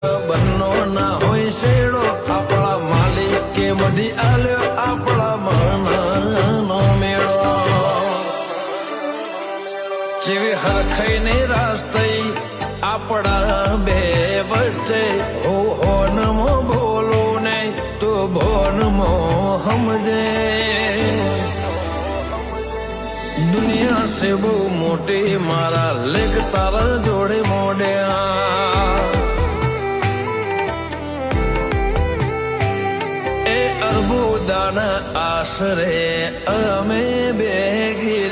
બન્નો ના હોય શેડો આપણા માલિક કે મઢી આલ્યો આપણા મનનો મેળો જેવી હરખાઈને રાસ્તઈ આપણા બે વચ્ચે હો હોનમો બોલું ને તો ભોનમો સમજે દુનિયા સે બહુ મોટી મારા લેગ તારા જોડે મોડ્યા એ અર્બુદાના આશરે અમે બેગી